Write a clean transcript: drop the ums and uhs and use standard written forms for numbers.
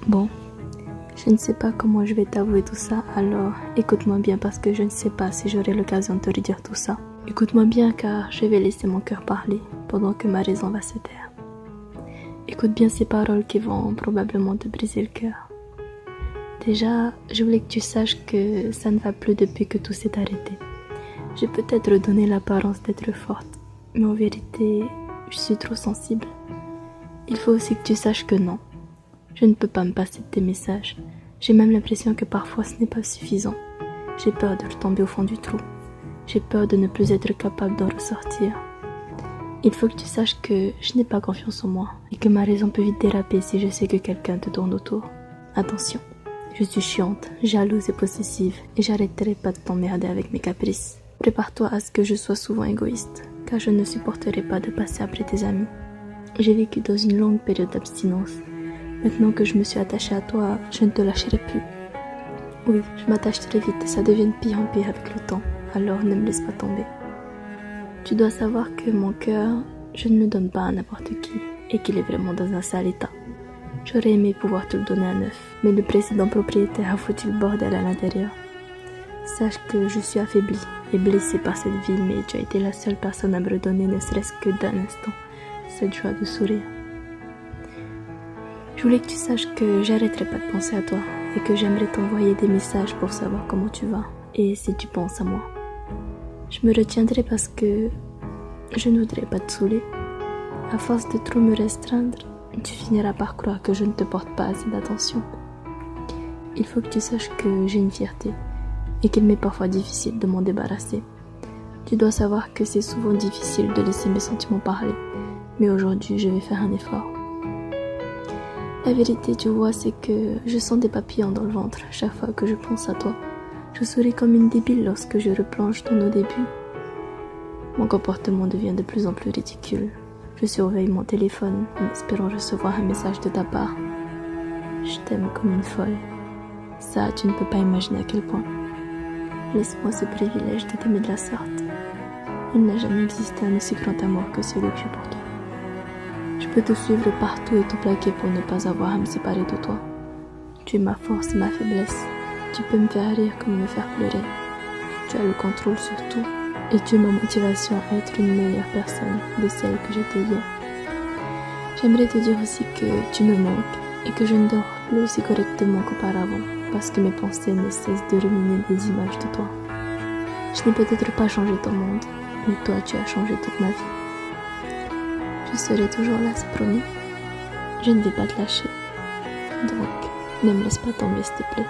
Bon, je ne sais pas comment je vais t'avouer tout ça, alors écoute-moi bien parce que je ne sais pas si j'aurai l'occasion de te redire tout ça. Écoute-moi bien car je vais laisser mon cœur parler pendant que ma raison va se taire. Écoute bien ces paroles qui vont probablement te briser le cœur. Déjà, je voulais que tu saches que ça ne va plus depuis que tout s'est arrêté. J'ai peut-être redonné l'apparence d'être forte, mais en vérité, je suis trop sensible. Il faut aussi que tu saches que non. Je ne peux pas me passer de tes messages. J'ai même l'impression que parfois ce n'est pas suffisant. J'ai peur de retomber au fond du trou. J'ai peur de ne plus être capable d'en ressortir. Il faut que tu saches que je n'ai pas confiance en moi et que ma raison peut vite déraper si je sais que quelqu'un te tourne autour. Attention, je suis chiante, jalouse et possessive et j'arrêterai pas de t'emmerder avec mes caprices. Prépare-toi à ce que je sois souvent égoïste, car je ne supporterai pas de passer après tes amis. J'ai vécu dans une longue période d'abstinence. Maintenant que je me suis attachée à toi, je ne te lâcherai plus. Oui, je m'attache très vite et ça devient de pire en pire avec le temps, alors ne me laisse pas tomber. Tu dois savoir que mon cœur, je ne le donne pas à n'importe qui et qu'il est vraiment dans un sale état. J'aurais aimé pouvoir te le donner à neuf, mais le précédent propriétaire a foutu le bordel à l'intérieur. Sache que je suis affaiblie et blessée par cette vie, mais tu as été la seule personne à me redonner, ne serait-ce que d'un instant, cette joie de sourire. Je voulais que tu saches que j'arrêterai pas de penser à toi et que j'aimerais t'envoyer des messages pour savoir comment tu vas et si tu penses à moi. Je me retiendrai parce que je ne voudrais pas te saouler. À force de trop me restreindre, tu finiras par croire que je ne te porte pas assez d'attention. Il faut que tu saches que j'ai une fierté et qu'il m'est parfois difficile de m'en débarrasser. Tu dois savoir que c'est souvent difficile de laisser mes sentiments parler, mais aujourd'hui je vais faire un effort. La vérité, tu vois, c'est que je sens des papillons dans le ventre chaque fois que je pense à toi. Je souris comme une débile lorsque je replonge dans nos débuts. Mon comportement devient de plus en plus ridicule. Je surveille mon téléphone en espérant recevoir un message de ta part. Je t'aime comme une folle. Ça, tu ne peux pas imaginer à quel point. Laisse-moi ce privilège de t'aimer de la sorte. Il n'a jamais existé un aussi grand amour que celui que j'ai pour toi. Je peux te suivre partout et te plaquer pour ne pas avoir à me séparer de toi. Tu es ma force et ma faiblesse. Tu peux me faire rire comme me faire pleurer. Tu as le contrôle sur tout. Et tu es ma motivation à être une meilleure personne de celle que j'étais hier. J'aimerais te dire aussi que tu me manques et que je ne dors plus aussi correctement qu'auparavant parce que mes pensées ne cessent de ruminer des images de toi. Je n'ai peut-être pas changé ton monde, mais toi tu as changé toute ma vie. Je serai toujours là, c'est promis. Je ne vais pas te lâcher. Donc, ne me laisse pas tomber s'il te plaît.